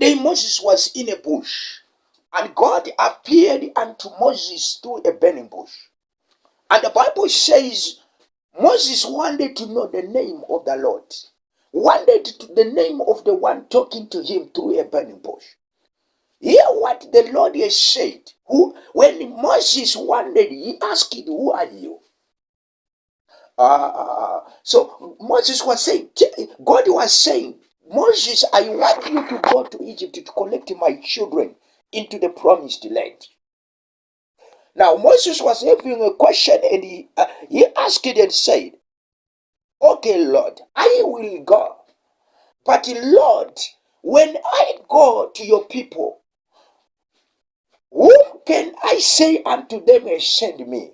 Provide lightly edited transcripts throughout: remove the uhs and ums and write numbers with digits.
day Moses was in a bush, and God appeared unto Moses through a burning bush. And the Bible says Moses wanted to know the name of the Lord, wanted the name of the one talking to him through a burning bush. Hear what the Lord has said. When Moses wanted, he asked, who are you? So Moses was saying, God was saying, Moses, I want you to go to Egypt to collect my children into the promised land. Now Moses was having a question, and he asked it and said, okay, Lord, I will go. But Lord, when I go to your people, whom can I say unto them and send me?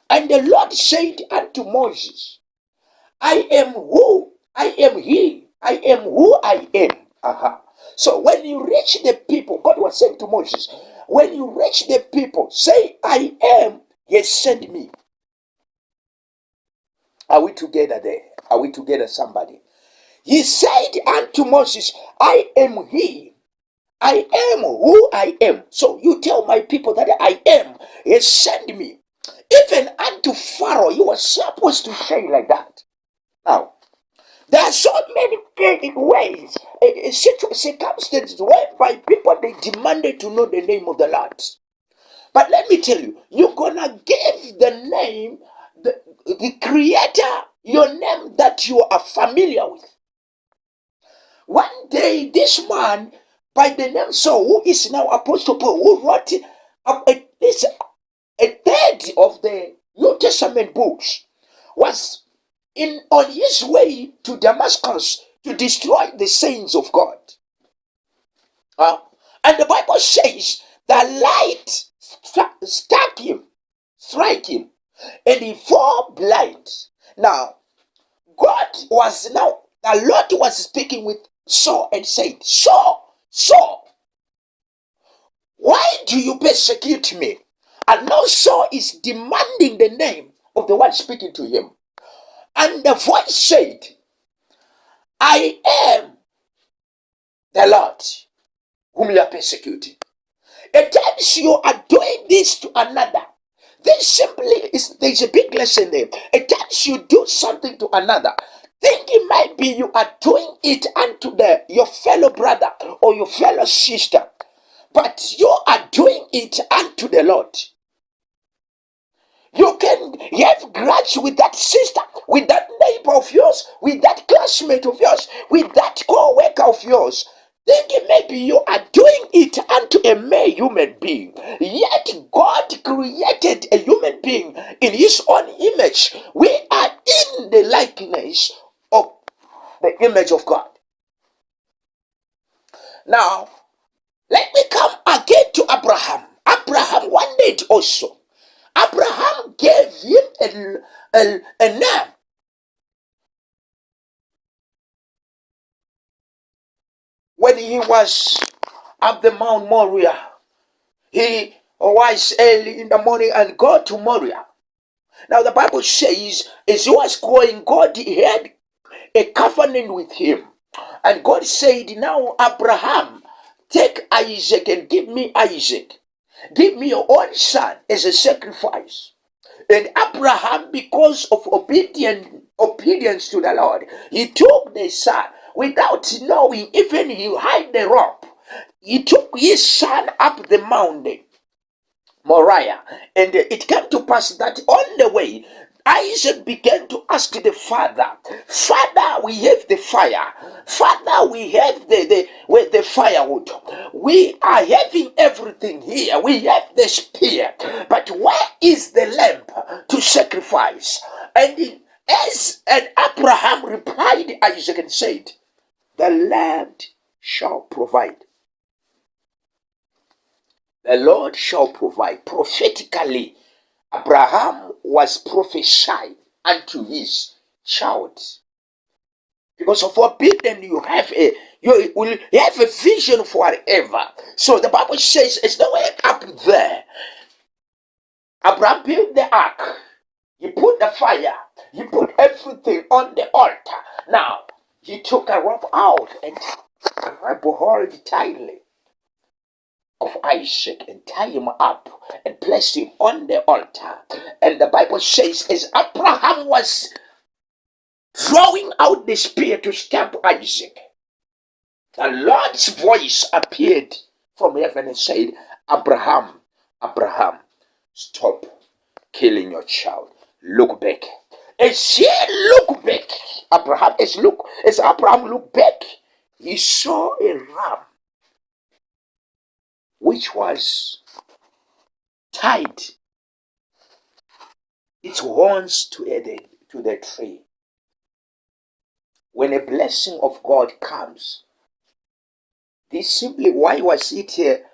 And the Lord said unto Moses, I am who I am he. I am who I am. So when you reach the people, God was saying to Moses, when you reach the people, say, I am, yes, send me. Are we together there? Are we together, somebody? He said unto Moses, I am he. I am who I am. So you tell my people that I am, yes, send me. Even unto Pharaoh, you were supposed to say like that. Now, there are so many ways, circumstances whereby people, they demanded to know the name of the Lord. But let me tell you, you're gonna give the name, the Creator, your name that you are familiar with. One day, this man by the name Saul, who is now Apostle Paul, who wrote at least a third of the New Testament books, was on his way to Damascus to destroy the saints of God. And the Bible says the light struck him, and he fell blind. Now, the Lord was speaking with Saul and said, Saul, why do you persecute me? And now Saul is demanding the name of the one speaking to him. And the voice said, I am the Lord whom you are persecuting. At times you are doing this to another. This simply there's a big lesson there. At times you do something to another, thinking might be you are doing it unto your fellow brother or your fellow sister, but you are doing it unto the Lord. You can have grudge with that sister, with that neighbor of yours, with that classmate of yours, with that co-worker of yours, thinking maybe you are doing it unto a mere human being. Yet God created a human being in his own image. We are in the likeness of the image of God. Now, let me come again to Abraham. Abraham wanted also. Abraham gave him a name. When he was up the Mount Moriah, he was early in the morning and go to Moriah. Now the Bible says, as he was going, God had a covenant with him. And God said, now Abraham, take Isaac and give me Isaac. Give me your own son as a sacrifice. And Abraham, because of obedience to the Lord, he took the son without knowing, even he hid the rope. He took his son up the mountain, Moriah, and it came to pass that on the way, Isaac began to ask the father, Father, we have the fire. Father, we have the firewood. We are having everything here. We have the spear. But where is the lamb to sacrifice? And Abraham replied Isaac and said, the Lord shall provide. The Lord shall provide. Prophetically, Abraham was prophesied unto his child. Because of forbidden, you will have a vision forever. So the Bible says, it's the way up there. Abraham built the ark. He put the fire. He put everything on the altar. Now, he took a rope out and grab hold tightly of Isaac and tie him up and place him on the altar. And the Bible says, as Abraham was drawing out the spear to stab Isaac, the Lord's voice appeared from heaven and said, Abraham, Abraham, stop killing your child. Look back. As he looked back, as Abraham looked back, he saw a ram which was tied its horns to the tree. When a blessing of God comes, this simply, why was it here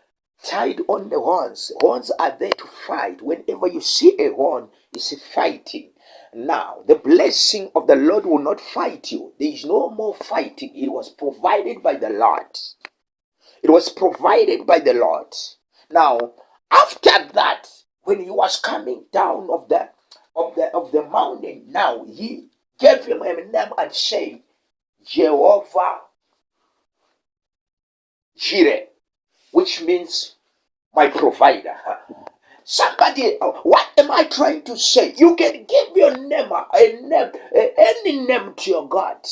tied on the horns? Horns are there to fight. Whenever you see a horn, it's fighting. Now, the blessing of the Lord will not fight you. There is no more fighting. It was provided by the Lord. It was provided by the Lord. Now, after that, when he was coming down of the mountain, now he gave him a name and said, Jehovah Jireh, which means my provider. Somebody, what am I trying to say? You can give your name, any name to your God.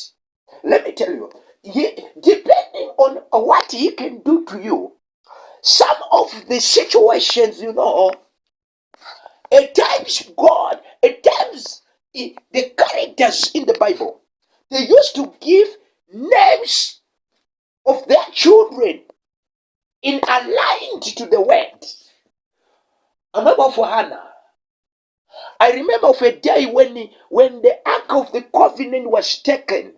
Let me tell you, depending on what he can do to you, some of the situations, at times, the characters in the Bible, they used to give names of their children in aligned to the word. I remember for Hannah. I remember of a day when the Ark of the Covenant was taken,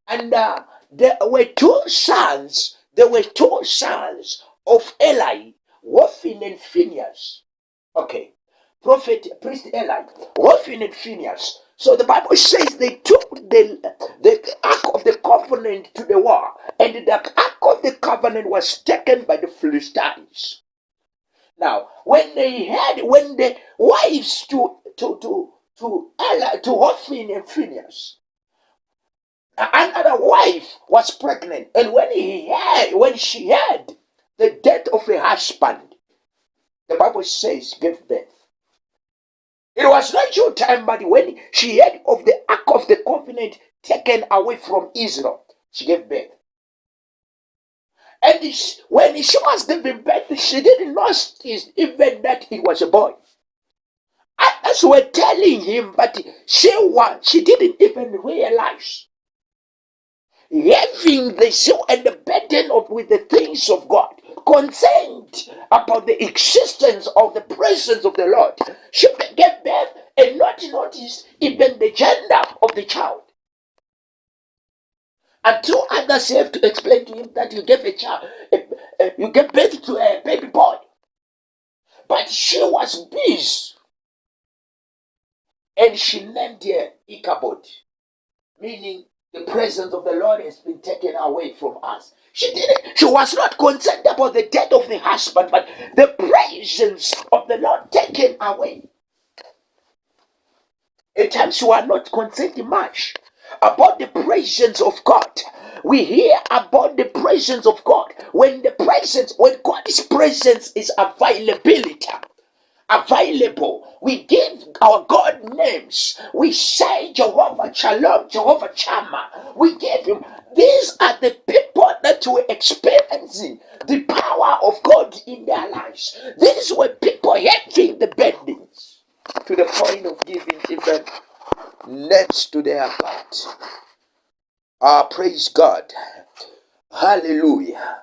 and there were two sons. There were two sons of Eli, Hophni and Phinehas. Okay, priest Eli, Hophni and Phinehas. So the Bible says they took the Ark of the Covenant to the war, and the Ark of the Covenant was taken by the Philistines. Now, when the wives to Eli, to Hophni and Phinehas, another wife was pregnant, and when she had the death of her husband, the Bible says gave birth. It was not your time, but when she had of the Ark of the Covenant taken away from Israel, she gave birth. And when she was giving birth, she didn't notice even that it was a boy. Others were telling him, but she didn't even realize. Having the zeal and the burden with the things of God, concerned about the existence of the presence of the Lord, she gave birth and not notice even the gender of the child. Until others have to explain to him that you gave you gave birth to a baby boy. But she was busy, and she named her Ichabod, meaning the presence of the Lord has been taken away from us. She was not concerned about the death of the husband, but the presence of the Lord taken away. At times we are not concerned much about the presence of God. We hear about the presence of God when God's presence is available. We give our God names. We say Jehovah Shalom, Jehovah Shammah. We give him. These are the people that were experiencing the power of God in their lives. These were people having the burdens to the point of giving even names to their God. Praise God. Hallelujah.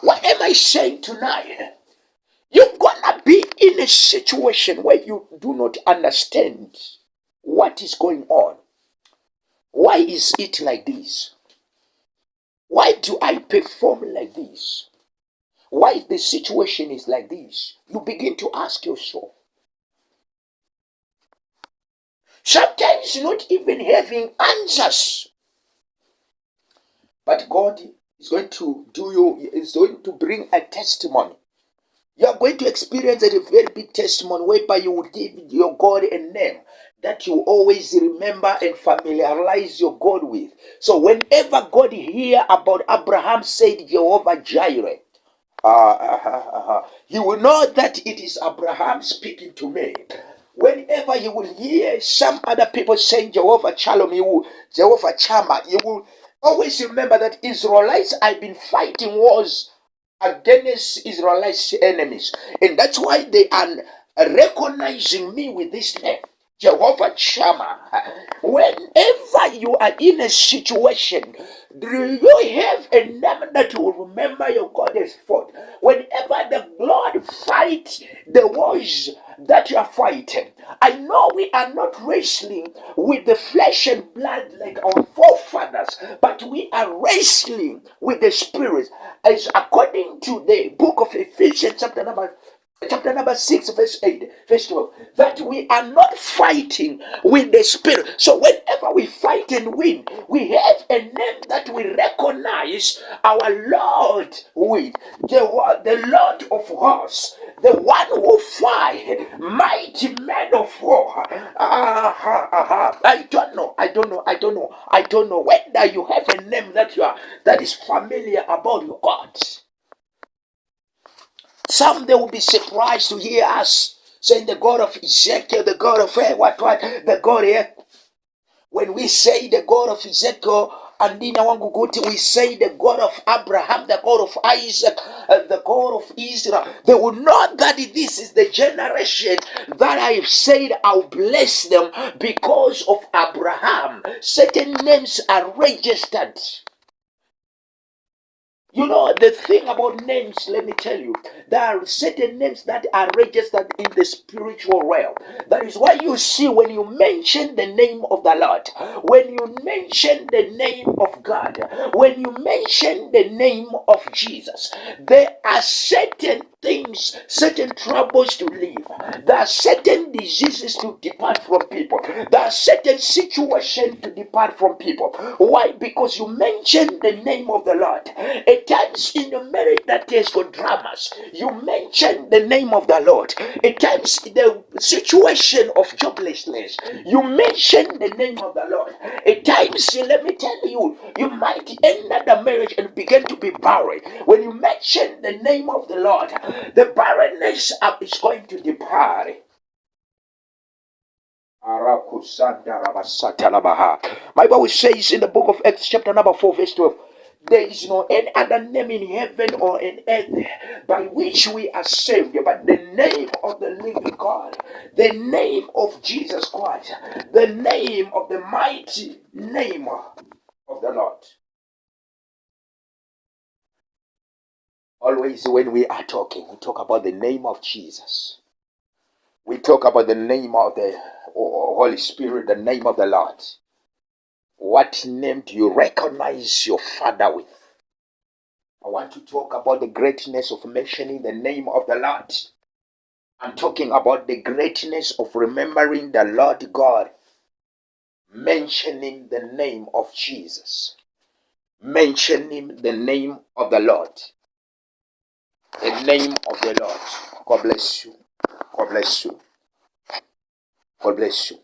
What am I saying tonight? You're gonna be in a situation where you do not understand what is going on. Why is it like this? Why do I perform like this? Why the situation is like this? You begin to ask yourself. Sometimes not even having answers. But God is going to is going to bring a testimony. You are going to experience a very big testimony whereby you will give your God a name. that you always remember and familiarize your God with. So whenever God hear about Abraham said Jehovah Jireh, you will know that it is Abraham speaking to me. Whenever you will hear some other people saying Jehovah Shalom, Jehovah Chama, you will always remember that Israelites have been fighting wars against Israelites' enemies. And that's why they are recognizing me with this name, Jehovah Shammah. Whenever you are in a situation, do you have a name that will remember your God has fought? Whenever the Lord fight the wars that you are fighting, I know we are not wrestling with the flesh and blood like our forefathers, but we are wrestling with the spirit, as according to the book of Ephesians, chapter number 6, verse 8, verse 12, that we are not fighting with the spirit. So whenever we fight and win, we have a name that we recognize our Lord with, the Lord of hosts, the one who fight, mighty man of war. I don't know whether you have a name that is familiar about your God. Some they will be surprised to hear us saying the God of Ezekiel, the God of the God here. When we say the God of Ezekiel, and we say the God of Abraham, the God of Isaac, the God of Israel, they will know that this is the generation that I have said I'll bless them because of Abraham. Certain names are registered. You know, the thing about names, let me tell you, there are certain names that are registered in the spiritual realm. That is why you see when you mention the name of the Lord, when you mention the name of God, when you mention the name of Jesus, there are certain things, certain troubles to leave. There are certain diseases to depart from people. There are certain situations to depart from people. Why? Because you mention the name of the Lord. At times in the marriage that is for dramas, you mention the name of the Lord. At times in the situation of joblessness, you mention the name of the Lord. At times, let me tell you, you might enter the marriage and begin to be barren. When you mention the name of the Lord, the barrenness is going to depart. My Bible says in the book of Acts, chapter number 4, verse 12, there is no any other name in heaven or in earth by which we are saved, but the name of the living God, the name of Jesus Christ, the name of the mighty name of the Lord. Always when we are talking, we talk about the name of Jesus. We talk about the name of the Holy Spirit, the name of the Lord. What name do you recognize your Father with? I want to talk about the greatness of mentioning the name of the Lord. I'm talking about the greatness of remembering the Lord God, mentioning the name of Jesus, mentioning the name of the Lord, the name of the Lord. God bless you. God bless you. God bless you.